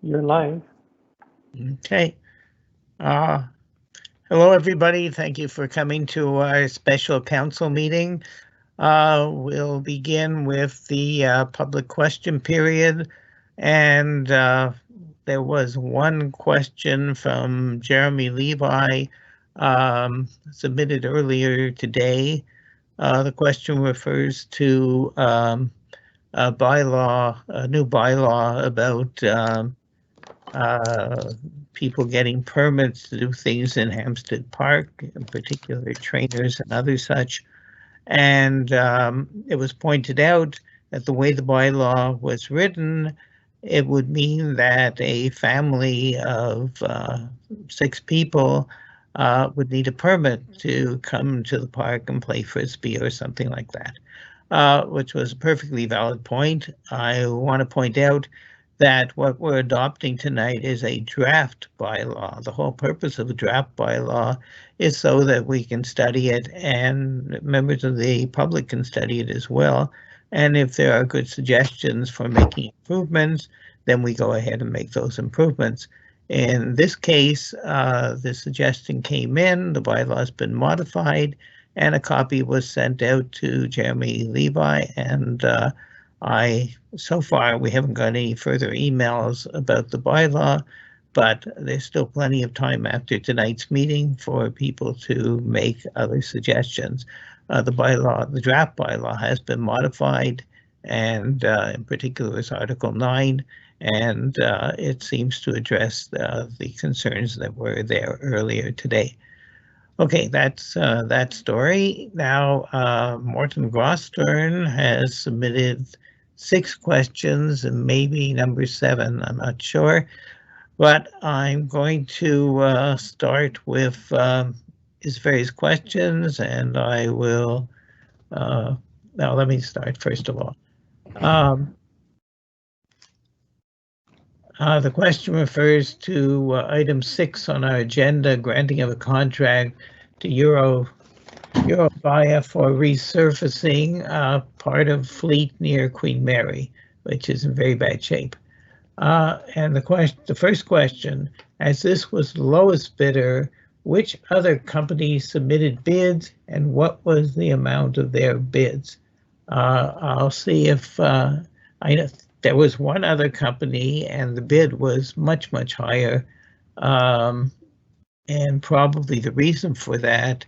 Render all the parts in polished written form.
You're live. Okay. Hello, everybody. Thank you for coming to our special council meeting. We'll begin with the public question period. And there was one question from Jeremy Levi submitted earlier today. The question refers to a new bylaw about people getting permits to do things in Hampstead Park, in particular trainers and other such. And it was pointed out that the way the bylaw was written, it would mean that a family of 6 people would need a permit to come to the park and play frisbee or something like that, which was a perfectly valid point. I want to point out that what we're adopting tonight is a draft bylaw. The whole purpose of a draft bylaw is so that we can study it and members of the public can study it as well. And if there are good suggestions for making improvements, then we go ahead and make those improvements. In this case, the suggestion came in, the bylaw has been modified, and a copy was sent out to Jeremy Levi, and so far, we haven't got any further emails about the bylaw, but there's still plenty of time after tonight's meeting for people to make other suggestions. The draft bylaw has been modified, and in particular is Article 9, and it seems to address the concerns that were there earlier today. Okay, that's that story. Now, Morten Grostern has submitted 6 questions and maybe number 7, I'm not sure. But I'm going to start with his various questions, and I will, now let me start first of all. The question refers to item 6 on our agenda, granting of a contract to Eurovia for resurfacing part of Fleet near Queen Mary, which is in very bad shape. And the first question, as this was the lowest bidder, which other companies submitted bids and what was the amount of their bids? I'll see if I know there was one other company and the bid was much, much higher. And probably the reason for that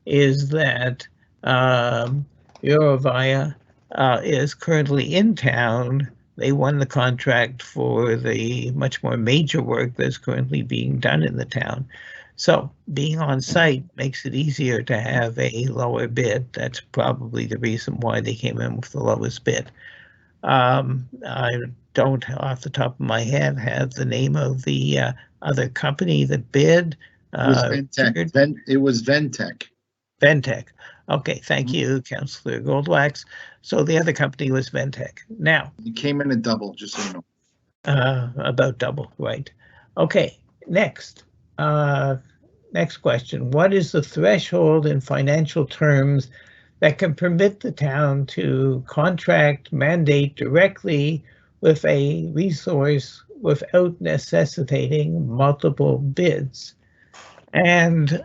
is that Eurovia is currently in town. They won the contract for the much more major work that's currently being done in the town. So being on site makes it easier to have a lower bid. That's probably the reason why they came in with the lowest bid. I don't, off the top of my head, have the name of the other company that bid. It was Ventec. It was Ventec. Ventec. Okay, thank you, Councillor Goldwax. So the other company was Ventec. Now, it came in at double, just so you know. About double, right? Okay, next. Next question. What is the threshold in financial terms that can permit the town to mandate directly with a resource without necessitating multiple bids? And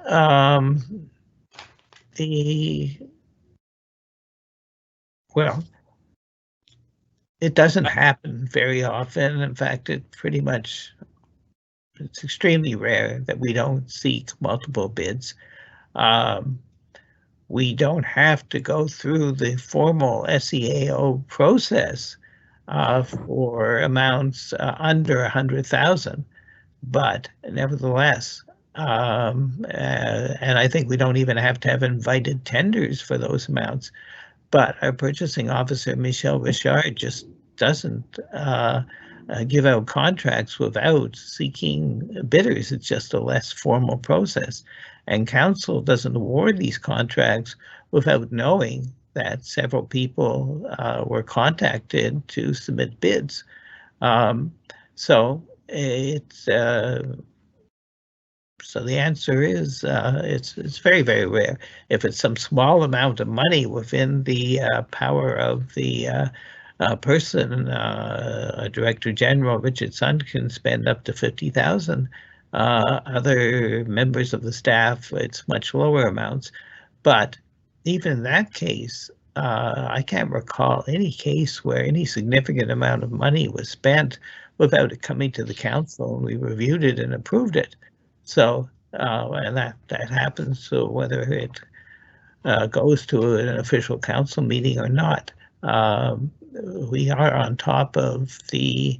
well, it doesn't happen very often. In fact, it's extremely rare that we don't seek multiple bids. We don't have to go through the formal SEAO process for amounts under 100,000, but nevertheless, and I think we don't even have to have invited tenders for those amounts. But our purchasing officer, Michel Richard, just doesn't give out contracts without seeking bidders. It's just a less formal process. And council doesn't award these contracts without knowing that several people were contacted to submit bids. So it's so the answer is it's very, very rare. If it's some small amount of money within the power of the person, a Director General, Richard Sund, can spend up to 50,000. Other members of the staff, it's much lower amounts. But even in that case, I can't recall any case where any significant amount of money was spent without it coming to the council, and we reviewed it and approved it. So, and that happens. So whether it goes to an official council meeting or not, we are on top of the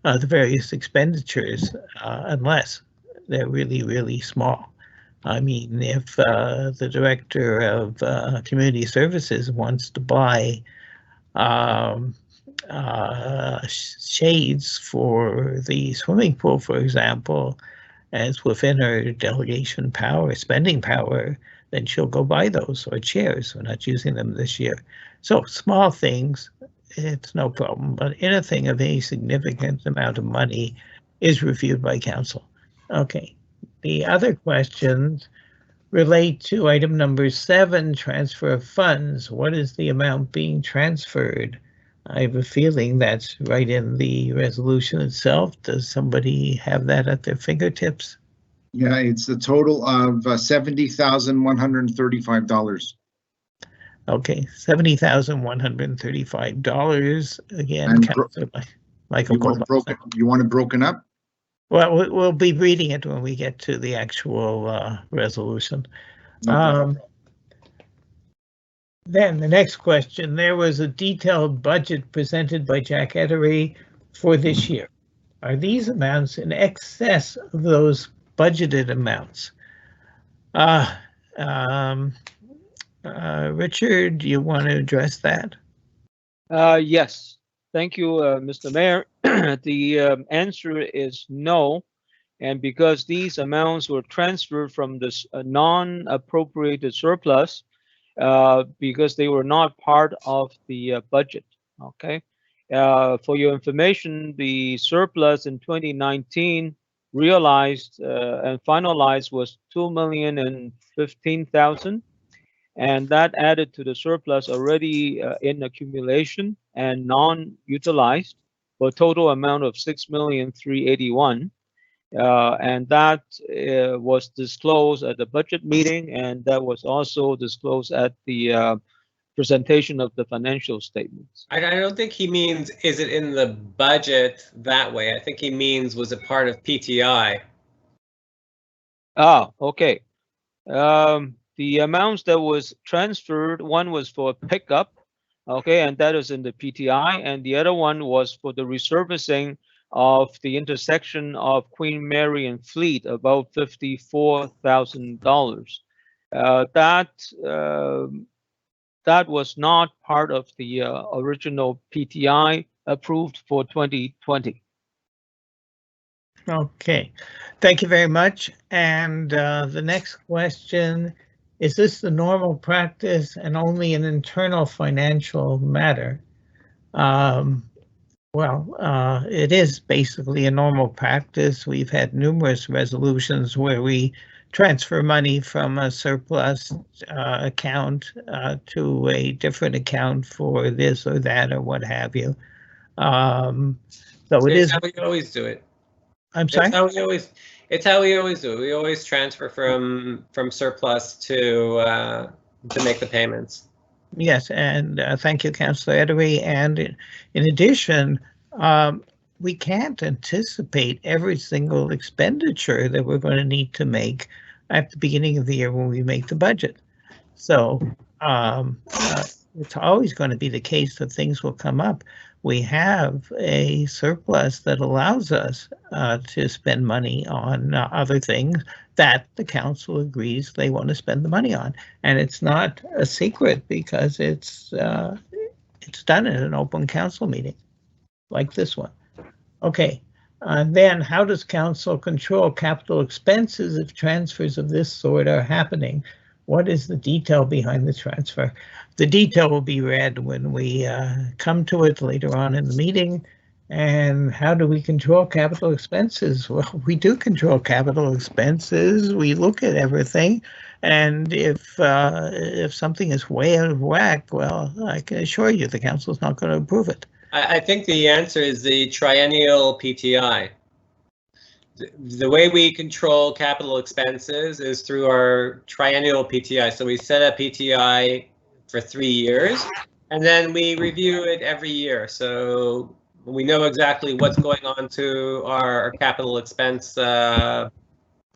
various expenditures, unless they're really, really small. I mean, if the Director of Community Services wants to buy shades for the swimming pool, for example, as within her delegation power, spending power, then she'll go buy those, or chairs. We're not using them this year. So small things, it's no problem, but anything of any significant amount of money is reviewed by council. Okay. The other questions relate to item number 7, transfer of funds. What is the amount being transferred? I have a feeling that's right in the resolution itself. Does somebody have that at their fingertips? Yeah, it's a total of $70,135. Okay, $70,135. Again, Councillor Michael Colbert. You want it broken up? Well, we'll be reading it when we get to the actual resolution. Then the next question, there was a detailed budget presented by Jack Ettery for this year. Are these amounts in excess of those budgeted amounts? Richard, do you want to address that? Yes, thank you, Mr. Mayor. The answer is no, and because these amounts were transferred from this non-appropriated surplus, because they were not part of the budget. Okay, for your information, the surplus in 2019 realized and finalized was $2,015,000, and that added to the surplus already in accumulation and non-utilized, for a total amount of $6,381,000, and that was disclosed at the budget meeting, and that was also disclosed at the presentation of the financial statements. I don't think he means, is it in the budget that way? I think he means, was it part of PTI? Ah, okay. The amounts that was transferred, one was for pickup, okay, and that is in the PTI, and the other one was for the resurfacing of the intersection of Queen Mary and Fleet, about $54,000. That was not part of the original PTI approved for 2020. Okay, thank you very much. And the next question, is this the normal practice and only an internal financial matter? It is basically a normal practice. We've had numerous resolutions where we transfer money from a surplus account to a different account for this or that or what have you. So it's how we always do it. I'm sorry? It's how we always do it. We always transfer from surplus to make the payments. Yes, and thank you, Councillor Ettery. And in addition, we can't anticipate every single expenditure that we're going to need to make at the beginning of the year when we make the budget. So it's always going to be the case that things will come up. We have a surplus that allows us to spend money on other things that the council agrees they want to spend the money on, and it's not a secret because it's done in an open council meeting like this one. Okay, then how does council control capital expenses if transfers of this sort are happening? What is the detail behind the transfer? The detail will be read when we come to it later on in the meeting. And how do we control capital expenses? Well, we do control capital expenses. We look at everything. And if something is way out of whack, well, I can assure you the council's not going to approve it. I think the answer is the triennial PTI. The way we control capital expenses is through our triennial PTI. So we set a PTI for 3 years, and then we review it every year. So we know exactly what's going on to our capital expense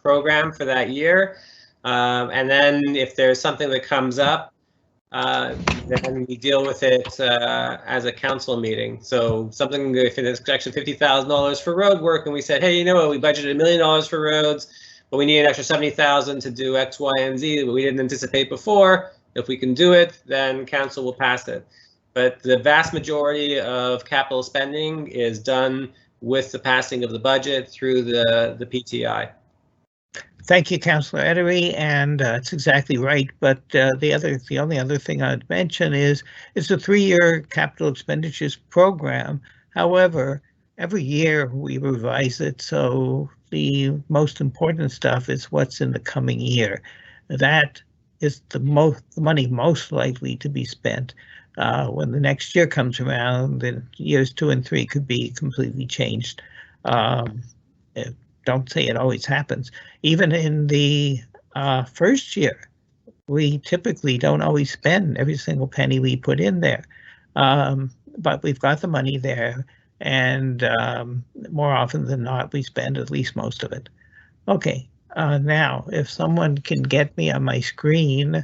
program for that year. And then if there's something that comes up, then we deal with it as a council meeting. So something, if it's actually $50,000 for road work, and we said, hey, you know what, we budgeted $1 million for roads, but we need an extra 70,000 to do X, Y, and Z that we didn't anticipate before. If we can do it, then council will pass it. But the vast majority of capital spending is done with the passing of the budget through the PTI. Thank you, Councillor Edery, and it's exactly right. But the only other thing I'd mention is it's a 3-year capital expenditures program. However, every year we revise it, so the most important stuff is what's in the coming year. That is the money most likely to be spent. When the next year comes around, then years 2 and 3 could be completely changed. Don't say it always happens. Even in the first year, we typically don't always spend every single penny we put in there. But we've got the money there, and more often than not, we spend at least most of it. Okay, now, if someone can get me on my screen,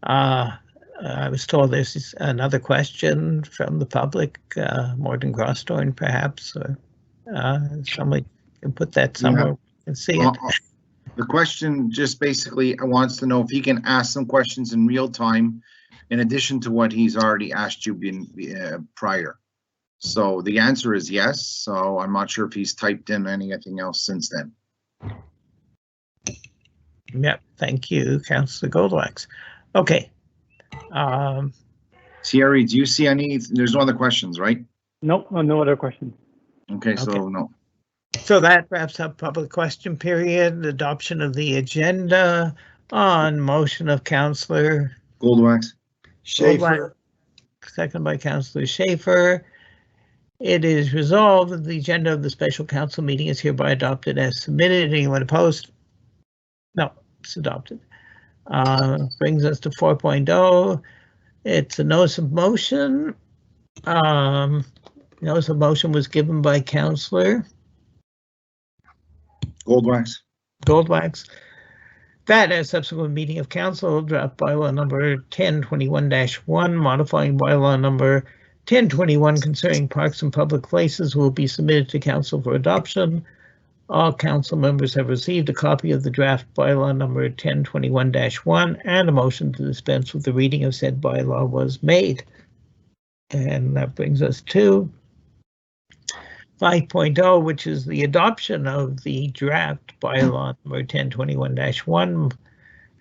I was told there's another question from the public, Morgan Grosthorn, perhaps, or someone can put that somewhere and see it. The question just basically wants to know if he can ask some questions in real time in addition to what he's already asked you prior. So the answer is yes. So I'm not sure if he's typed in anything else since then. Yep, thank you, Councillor Goldwax. Okay. Thierry, do you see any? There's no other questions, right? Nope, no other questions. Okay, so Okay. no. So that wraps up public question period. Adoption of the agenda on motion of Councillor Goldwax. Schaefer, second by Councillor Schaefer. It is resolved that the agenda of the special council meeting is hereby adopted as submitted. Anyone opposed? No, it's adopted. Brings us to 4.0. It's a notice of motion. Notice of motion was given by Councillor Goldwax. That as subsequent meeting of council, draft bylaw number 1021-1, modifying bylaw number 1021 concerning parks and public places will be submitted to council for adoption. All council members have received a copy of the draft bylaw number 1021-1, and a motion to dispense with the reading of said bylaw was made. And that brings us to 5.0, which is the adoption of the draft bylaw number 1021-1,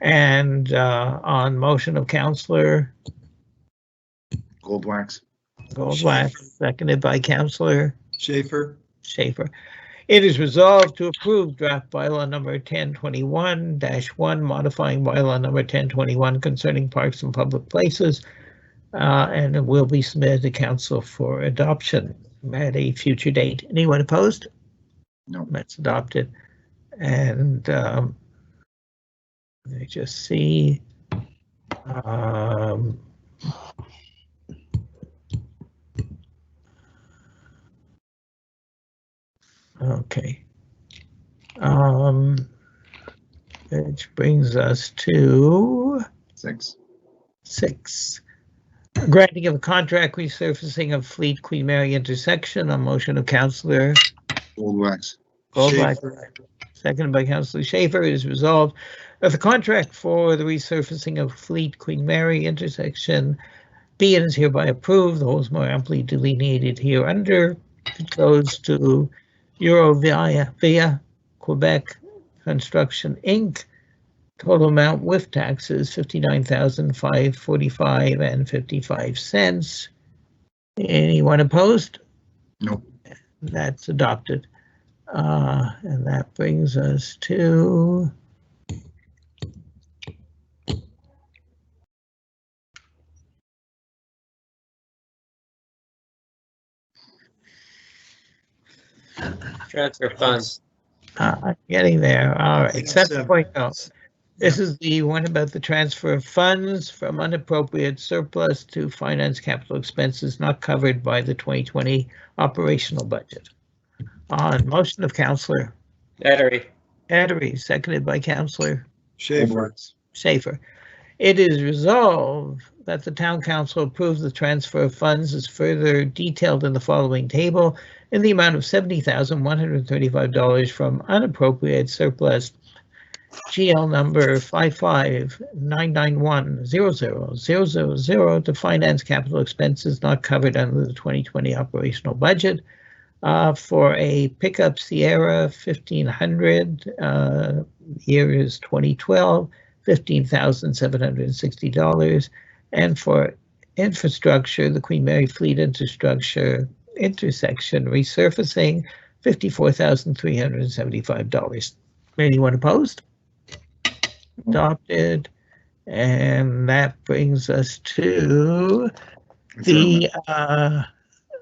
and on motion of Councillor Goldwax, seconded by Councillor Schaefer. It is resolved to approve draft bylaw number 1021-1, modifying bylaw number 1021 concerning parks and public places, and it will be submitted to council for adoption at a future date. Anyone opposed? No. That's adopted. And let me just see. Okay. Which brings us to 6. Granting of a contract resurfacing of Fleet Queen Mary intersection on motion of Councillor Goldwax, seconded by Councillor Schaefer. It is resolved that the contract for the resurfacing of Fleet Queen Mary intersection be and is hereby approved. The whole is more amply delineated here under. It goes to Eurovia Quebec Construction Inc. Total amount with taxes $59,545.55. Anyone opposed? no. That's adopted. And that brings us to Transfer funds. Getting there. All right, Item 7.0. This is the one about the transfer of funds from unappropriated surplus to finance capital expenses not covered by the 2020 operational budget. On motion of Councillor Battery. seconded by Councillor Schaefer. Schaefer. It is resolved that the town council approve the transfer of funds as further detailed in the following table in the amount of $70,135 from unappropriated surplus GL number 5599100000 to finance capital expenses not covered under the 2020 operational budget for a pickup Sierra 1500, year is 2012, $15,760, and for infrastructure, the Queen Mary Fleet Infrastructure intersection resurfacing, $54,375. Anyone opposed? Adopted. And that brings us to the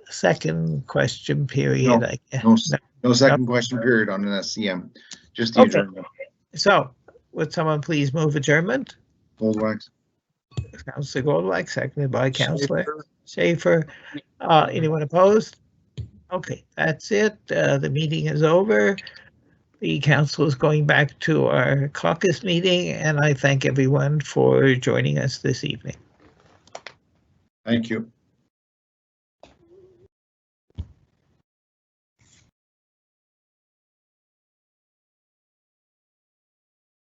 second question period. No, I guess. No second question period on an SCM, just the Okay. adjournment. So, would someone please move adjournment? Goldwax. Councillor Goldwag, seconded by Councillor Schaefer. Anyone opposed? Okay, that's it. The meeting is over. The council is going back to our caucus meeting, and I thank everyone for joining us this evening. Thank you.